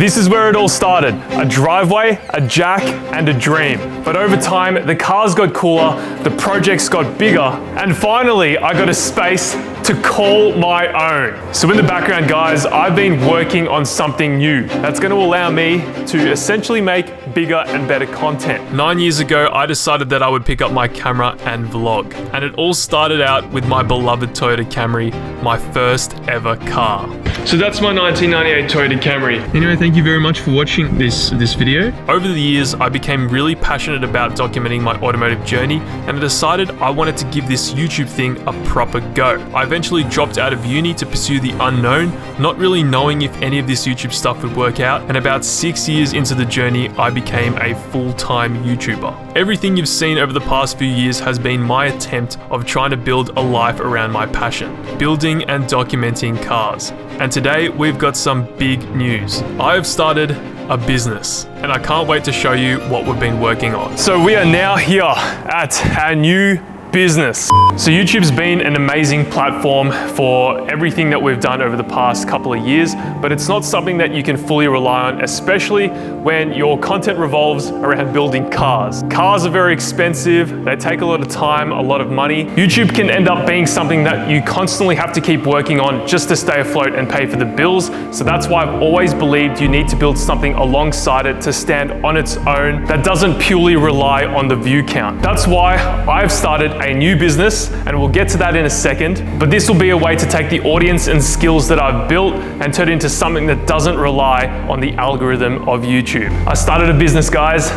This is where it all started. A driveway, a jack, and a dream. But over time, the cars got cooler, the projects got bigger, and finally, I got a space to call my own. So in the background, guys, I've been working on something new that's going to allow me to essentially make bigger and better content. 9 years ago, I decided that I would pick up my camera and vlog. And it all started out with my beloved Toyota Camry, my first ever car. So that's my 1998 Toyota Camry. Anyway, thank you very much for watching this video. Over the years, I became really passionate about documenting my automotive journey, and I decided I wanted to give this YouTube thing a proper go. I eventually dropped out of uni to pursue the unknown, not really knowing if any of this YouTube stuff would work out, and about 6 years into the journey, I became a full-time YouTuber. Everything you've seen over the past few years has been my attempt of trying to build a life around my passion, building and documenting cars. And today we've got some big news. I have started a business, and I can't wait to show you what we've been working on. So we are now here at our new business. So YouTube's been an amazing platform for everything that we've done over the past couple of years, but it's not something that you can fully rely on, especially when your content revolves around building cars. Cars are very expensive, they take a lot of time, a lot of money. YouTube can end up being something that you constantly have to keep working on just to stay afloat and pay for the bills. So that's why I've always believed you need to build something alongside it to stand on its own that doesn't purely rely on the view count. That's why I've started a new business, and we'll get to that in a second, but this will be a way to take the audience and skills that I've built and turn it into something that doesn't rely on the algorithm of YouTube. I started a business, guys.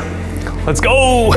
Let's go!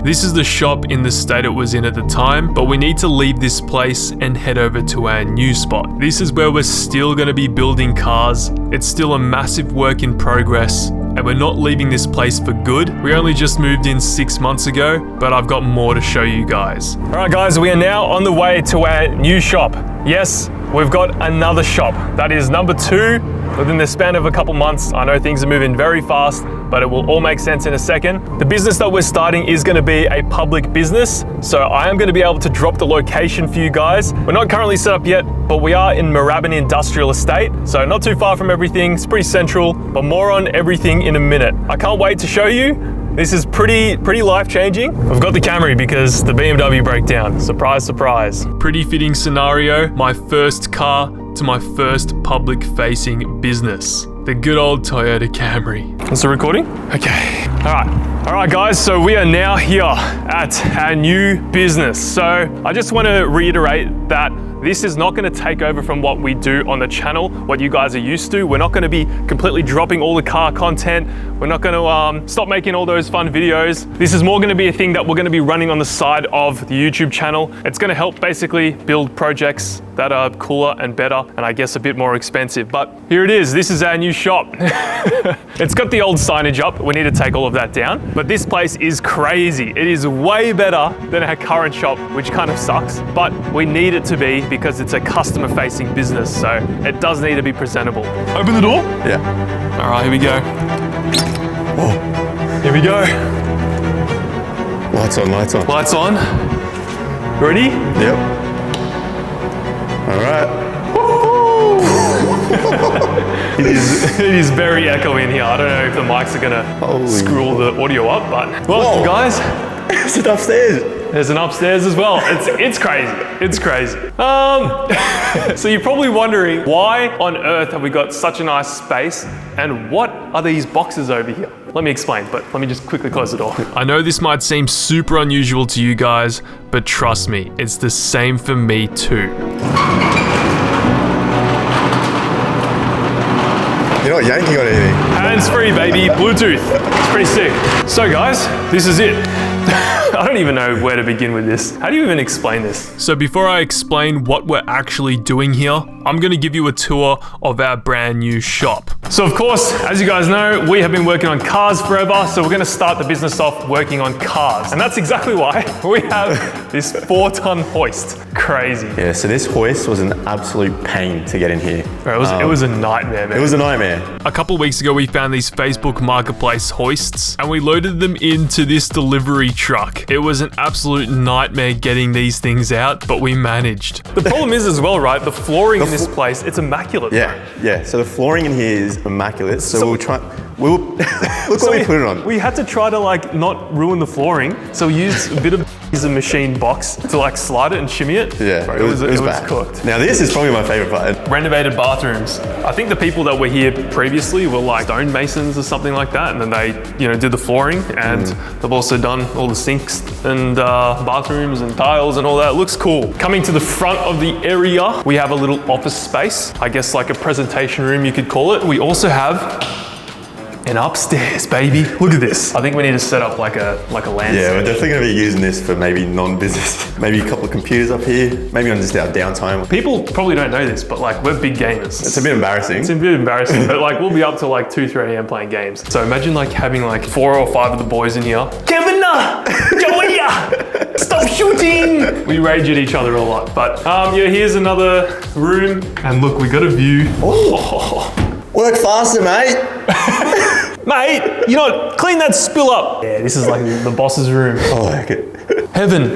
This is the shop in the state it was in at the time, but we need to leave this place and head over to our new spot. This is where we're still going to be building cars. It's still a massive work in progress, and we're not leaving this place for good. We only just moved in 6 months ago, but I've got more to show you guys. All right, guys, we are now on the way to our new shop. Yes, we've got another shop. That is number 2 within the span of a couple months. I know things are moving very fast, but it will all make sense in a second. The business that we're starting is going to be a public business, so I am going to be able to drop the location for you guys. We're not currently set up yet, but we are in Moorabbin Industrial Estate, so not too far from everything. It's pretty central, but more on everything in a minute. I can't wait to show you. This is pretty life-changing. I've got the Camry because the BMW broke down. Surprise, surprise. Pretty fitting scenario. My first car to my first public-facing business. The good old Toyota Camry. Is it recording? Okay. All right, guys, so we are now here at our new business. So I just want to reiterate that this is not going to take over from what we do on the channel, what you guys are used to. We're not going to be completely dropping all the car content. We're not going to stop making all those fun videos. This is more going to be a thing that we're going to be running on the side of the YouTube channel. It's going to help basically build projects that are cooler and better, and I guess a bit more expensive. But here it is. This is our new shop. It's got the old signage up. We need to take all of that down. But this place is crazy. It is way better than our current shop, which kind of sucks, but we need it to be because it's a customer-facing business, so it does need to be presentable. Open the door? Yeah. All right, here we go. Oh. Here we go. Lights on, lights on. Lights on. Ready? Yep. All right. It is very echoey in here. I don't know if the mics are gonna screw all the audio up, but welcome, guys. It's upstairs. There's an upstairs as well. It's crazy. It's crazy. So you're probably wondering, why on earth have we got such a nice space, and what are these boxes over here? Let me explain, but let me just quickly close the door. I know this might seem super unusual to you guys, but trust me, it's the same for me too. You're not yanking on anything. Hands-free, baby. Bluetooth. It's pretty sick. So guys, this is it. I don't even know where to begin with this. How do you even explain this? So before I explain what we're actually doing here, I'm gonna give you a tour of our brand new shop. So of course, as you guys know, we have been working on cars forever, so we're gonna start the business off working on cars. And that's exactly why we have this 4-ton hoist. Crazy. Yeah, so this hoist was an absolute pain to get in here. Bro, it was a nightmare, man. It was a nightmare. A couple weeks ago, we found these Facebook Marketplace hoists, and we loaded them into this delivery truck. work. It was an absolute nightmare getting these things out, but we managed. The problem is as well, right? The flooring in this place, it's immaculate. Yeah. So the flooring in here is immaculate. So we'll try. Look what we put it on. We had to try to like not ruin the flooring, so we used a bit of a machine box to like slide it and shimmy it. Yeah, Bro, it was bad. cooked. Now this is probably my favorite part. Renovated bathrooms. I think the people that were here previously were like stonemasons or something like that, and then they, did the flooring, and they've also done all the sinks and bathrooms and tiles and all that. It looks cool. Coming to the front of the area, we have a little office space. I guess like a presentation room, you could call it. We also have an upstairs, baby. Look at this. I think we need to set up like a landscape. Yeah, we're definitely going to be using this for maybe non-business. Maybe a couple of computers up here. Maybe on just our downtime. People probably don't know this, but like we're big gamers. It's a bit embarrassing. It's a bit embarrassing, but like we'll be up to like 2, 3 a.m. playing games. So imagine like having like 4 or 5 of the boys in here. Kevin, Joey, stop shooting. We rage at each other a lot, but yeah, here's another room, and look, we got a view. Oh. Work faster, mate. Mate, clean that spill up. Yeah, this is like the boss's room. I like it. Heaven.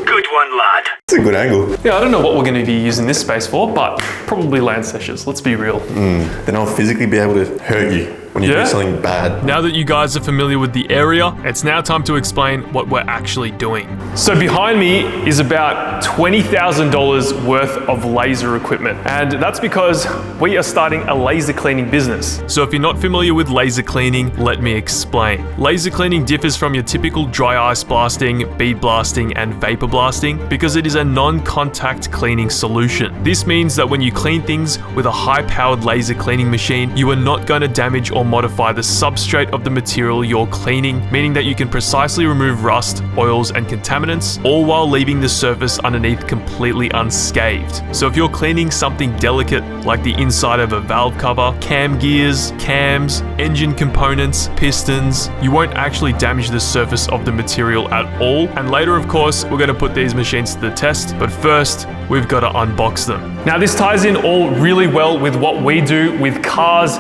Good one, lad. It's a good angle. Yeah, I don't know what we're going to be using this space for, but probably land sessions. Let's be real. Then I'll physically be able to hurt you when you do something bad. Now that you guys are familiar with the area, it's now time to explain what we're actually doing. So behind me is about $20,000 worth of laser equipment. And that's because we are starting a laser cleaning business. So if you're not familiar with laser cleaning, let me explain. Laser cleaning differs from your typical dry ice blasting, bead blasting, and vapor blasting because it is a non-contact cleaning solution. This means that when you clean things with a high-powered laser cleaning machine, you are not going to damage or modify the substrate of the material you're cleaning, meaning that you can precisely remove rust, oils, and contaminants, all while leaving the surface underneath completely unscathed. So if you're cleaning something delicate like the inside of a valve cover, cam gears, cams, engine components, pistons, you won't actually damage the surface of the material at all. And later, of course, we're going to put these machines to the test, but first, we've got to unbox them. Now, this ties in all really well with what we do with cars,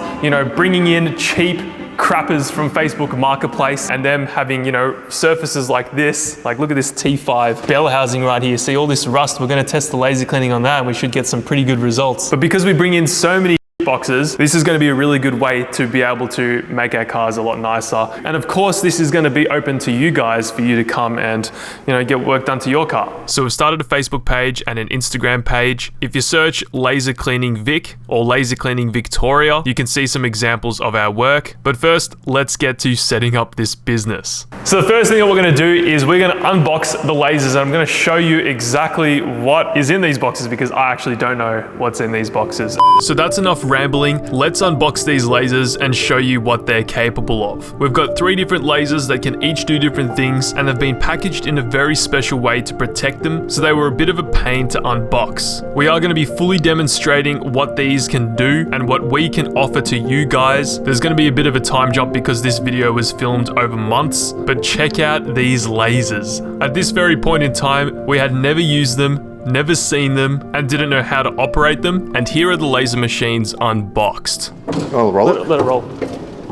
bringing in cheap crappers from Facebook Marketplace and them having, surfaces like this. Like, look at this T5 bell housing right here. See all this rust? We're going to test the laser cleaning on that and we should get some pretty good results. But because we bring in so many boxes, this is going to be a really good way to be able to make our cars a lot nicer. And of course, this is going to be open to you guys for you to come and, get work done to your car. So we've started a Facebook page and an Instagram page. If you search Laser Cleaning Vic or Laser Cleaning Victoria, you can see some examples of our work. But first, let's get to setting up this business. So the first thing that we're going to do is we're going to unbox the lasers, and I'm going to show you exactly what is in these boxes because I actually don't know what's in these boxes. So that's enough rambling. Let's unbox these lasers and show you what they're capable of. We've got 3 different lasers that can each do different things, and they've been packaged in a very special way to protect them, so they were a bit of a pain to unbox. We are going to be fully demonstrating what these can do and what we can offer to you guys. There's going to be a bit of a time jump because this video was filmed over months, but check out these lasers. At this very point in time, we had never used them, never seen them, and didn't know how to operate them. And here are the laser machines unboxed. Oh, roll it? Let it roll.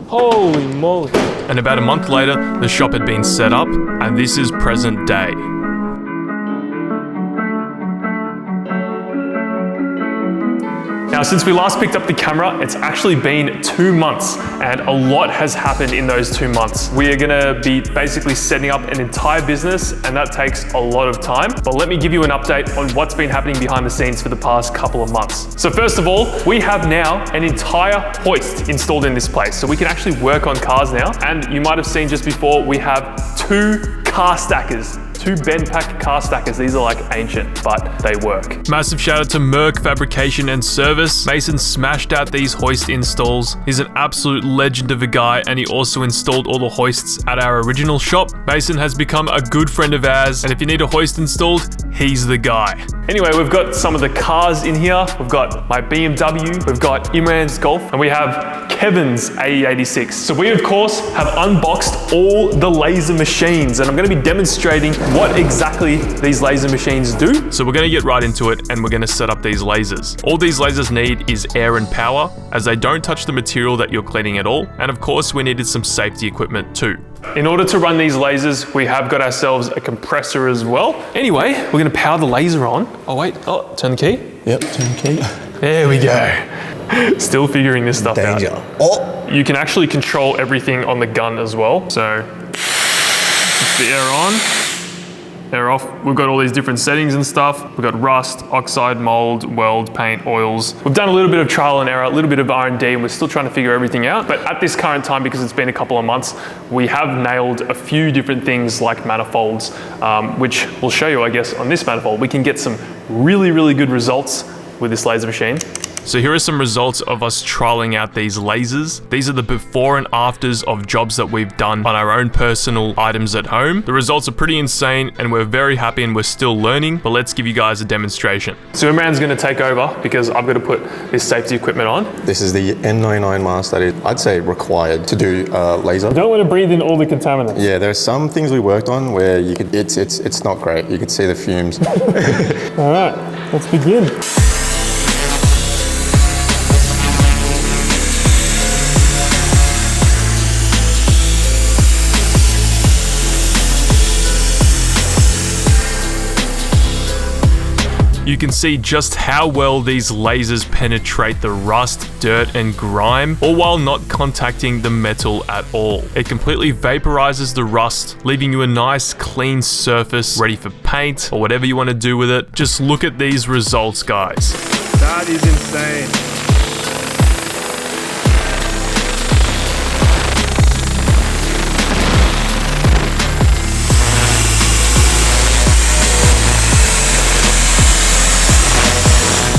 Holy moly. And about a month later, the shop had been set up, and this is present day. Now, since we last picked up the camera, it's actually been 2 months and a lot has happened in those 2 months. We are gonna be basically setting up an entire business and that takes a lot of time. But let me give you an update on what's been happening behind the scenes for the past couple of months. So first of all, we have now an entire hoist installed in this place. So we can actually work on cars now. And you might have seen just before, we have 2 car stackers. 2 bend pack car stackers. These are like ancient, but they work. Massive shout out to Merc Fabrication and Service. Mason smashed out these hoist installs. He's an absolute legend of a guy, and he also installed all the hoists at our original shop. Mason has become a good friend of ours, and if you need a hoist installed, he's the guy. Anyway, we've got some of the cars in here. We've got my BMW, we've got Imran's Golf, and we have Kevin's AE86. So we, of course, have unboxed all the laser machines, and I'm gonna be demonstrating what exactly these laser machines do. So we're gonna get right into it and we're gonna set up these lasers. All these lasers need is air and power, as they don't touch the material that you're cleaning at all. And of course, we needed some safety equipment too. In order to run these lasers, we have got ourselves a compressor as well. Anyway, we're gonna power the laser on. Oh wait, turn the key. Yep, turn the key. There we go. Still figuring this stuff out. Oh! You can actually control everything on the gun as well. So, it's the air on, air off. We've got all these different settings and stuff. We've got rust, oxide, mold, weld, paint, oils. We've done a little bit of trial and error, a little bit of R&D, and we're still trying to figure everything out. But at this current time, because it's been a couple of months, we have nailed a few different things like manifolds, which we'll show you, I guess, on this manifold. We can get some really, really good results with this laser machine. So here are some results of us trialing out these lasers. These are the before and afters of jobs that we've done on our own personal items at home. The results are pretty insane and we're very happy and we're still learning, but let's give you guys a demonstration. So Imran's gonna take over because I've got to put this safety equipment on. This is the N99 mask that is, I'd say, required to do laser. You don't want to breathe in all the contaminants. Yeah, there's some things we worked on where you could, it's not great. You could see the fumes. All right, let's begin. You can see just how well these lasers penetrate the rust, dirt, and grime, all while not contacting the metal at all. It completely vaporizes the rust, leaving you a nice clean surface ready for paint or whatever you want to do with it. Just look at these results, guys. That is insane.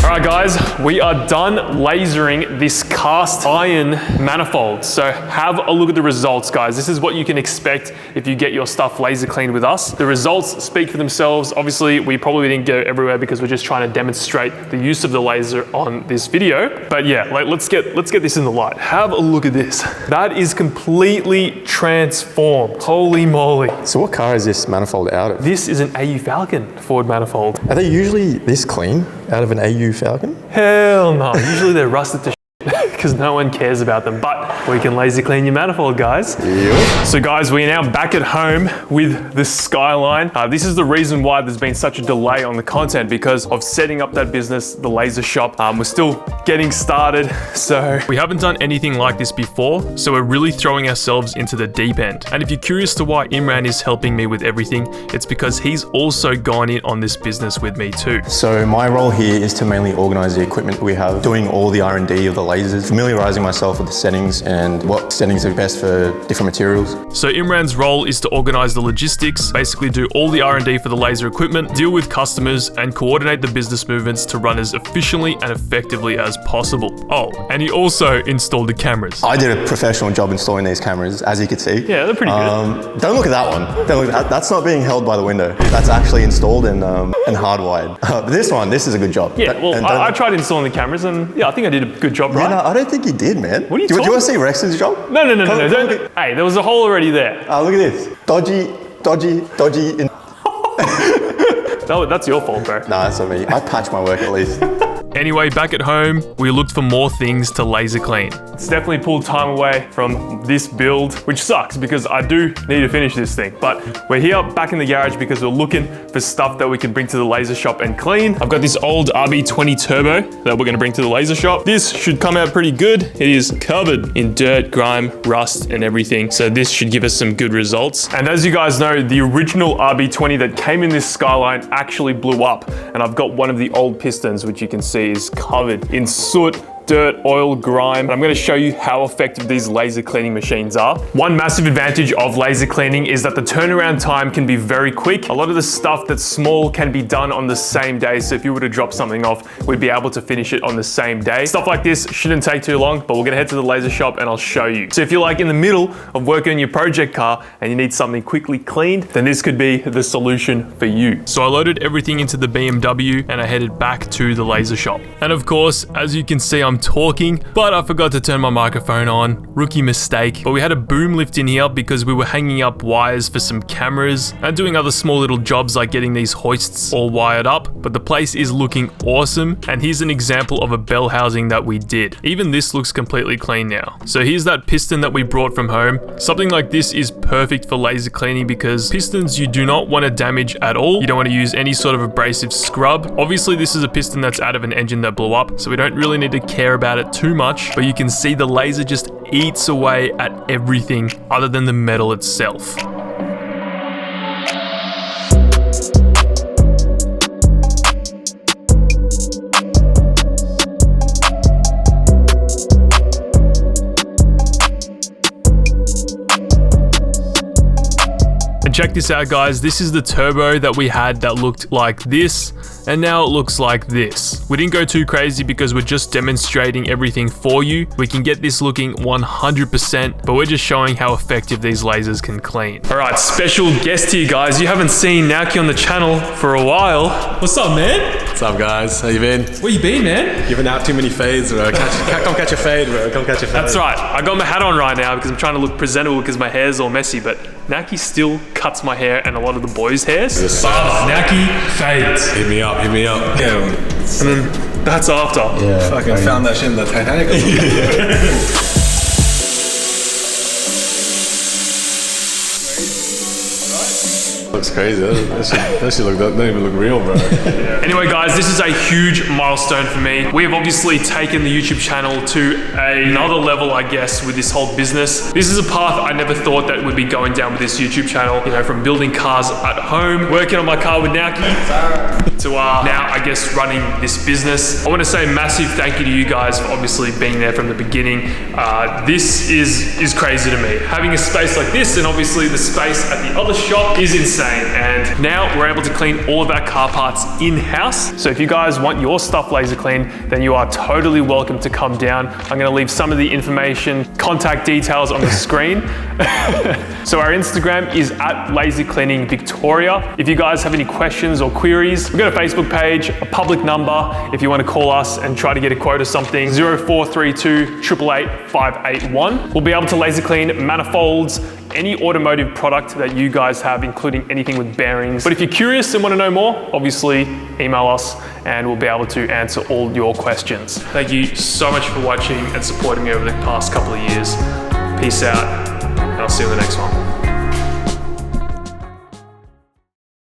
Alright guys, we are done lasering this cast iron manifold. So have a look at the results, guys. This is what you can expect if you get your stuff laser cleaned with us. The results speak for themselves. Obviously, we probably didn't go everywhere because we're just trying to demonstrate the use of the laser on this video. But yeah, let's get this in the light. Have a look at this. That is completely transformed. Holy moly. So what car is this manifold out of? This is an AU Falcon Ford manifold. Are they usually this clean out of an AU Falcon? Hell no. Usually they're rusted to because no one cares about them, but we can laser clean your manifold, guys. Yep. So guys, we are now back at home with the Skyline. This is the reason why there's been such a delay on the content, because of setting up that business, the laser shop. We're still getting started, so we haven't done anything like this before, so we're really throwing ourselves into the deep end. And if you're curious to why Imran is helping me with everything, it's because he's also gone in on this business with me too. So my role here is to mainly organize the equipment we have, doing all the R&D of the lasers, familiarizing myself with the settings and what settings are best for different materials. So Imran's role is to organize the logistics, basically do all the R&D for the laser equipment, deal with customers, and coordinate the business movements to run as efficiently and effectively as possible. Oh, and he also installed the cameras. I did a professional job installing these cameras, as you can see. Yeah, they're pretty good. Don't look at that one. Don't look at that. That's not being held by the window. That's actually installed and hardwired. But this is a good job. Yeah, well, I tried installing the cameras and yeah, I think I did a good job, right? Yeah, no, I don't think you did, man. What are you do you want to talking? see Rex's job? No. Hey, there was a hole already there. Look at this. Dodgy. That's your fault, bro. Nah, that's not me. I patch my work at least. Anyway, back at home, we looked for more things to laser clean. It's definitely pulled time away from this build, which sucks because I do need to finish this thing. But we're here back in the garage because we're looking for stuff that we can bring to the laser shop and clean. I've got this old RB20 turbo that we're gonna bring to the laser shop. This should come out pretty good. It is covered in dirt, grime, rust, and everything. So this should give us some good results. And as you guys know, the original RB20 that came in this Skyline actually blew up. And I've got one of the old pistons, which you can see is covered in soot, dirt, oil, grime. I'm gonna show you how effective these laser cleaning machines are. One massive advantage of laser cleaning is that the turnaround time can be very quick. A lot of the stuff that's small can be done on the same day. So if you were to drop something off, we'd be able to finish it on the same day. Stuff like this shouldn't take too long, but we're gonna head to the laser shop and I'll show you. So if you're like in the middle of working on your project car and you need something quickly cleaned, then this could be the solution for you. So I loaded everything into the BMW and I headed back to the laser shop. And of course, as you can see, I'm I'm talking, but I forgot to turn my microphone on. Rookie mistake. But we had a boom lift in here because we were hanging up wires for some cameras and doing other small little jobs like getting these hoists all wired up. But the place is looking awesome, and here's an example of a bell housing that we did. Even this looks completely clean now. So here's that piston that we brought from home. Something like this is perfect for laser cleaning because pistons you do not want to damage at all. You don't want to use any sort of abrasive scrub. Obviously this is a piston that's out of an engine that blew up, so we don't really need to care about it too much, but you can see the laser just eats away at everything other than the metal itself. Check this out, guys. This is the turbo that we had that looked like this, and now it looks like this. We didn't go too crazy because we're just demonstrating everything for you. We can get this looking 100%, but we're just showing how effective these lasers can clean. All right, special guest here, guys. You haven't seen Naoki on the channel for a while. What's up, man? What's up, guys? How you been? Where you been, man? Giving out too many fades, bro. Come catch a fade, bro. Come catch a fade. That's right. I got my hat on right now because I'm trying to look presentable because my hair's all messy, but Naoki still cuts my hair and a lot of the boys' hairs. Naoki fades. Hit me up, hit me up. Yeah. And then that's after. Yeah. Fucking found that shit in the Titanic. Looks crazy. That shit don't even look real, bro. Anyway, guys, this is a huge milestone for me. We have obviously taken the YouTube channel to another level, I guess, with this whole business. This is a path I never thought that would be going down with this YouTube channel. You know, from building cars at home, working on my car with Naoki, to now, I guess, running this business. I want to say a massive thank you to you guys for obviously being there from the beginning. This is crazy to me. Having a space like this, and obviously the space at the other shop, is insane. And now we're able to clean all of our car parts in-house. So if you guys want your stuff laser cleaned, then you are totally welcome to come down. I'm gonna leave some of the information, contact details on the screen. So our Instagram is at Laser Cleaning Victoria. If you guys have any questions or queries, we've got a Facebook page, a public number if you want to call us and try to get a quote or something, 0432 888 581. We'll be able to laser clean manifolds, any automotive product that you guys have, including anything with bearings. But if you're curious and want to know more, obviously email us and we'll be able to answer all your questions. Thank you so much for watching and supporting me over the past couple of years. Peace out, and I'll see you in the next one.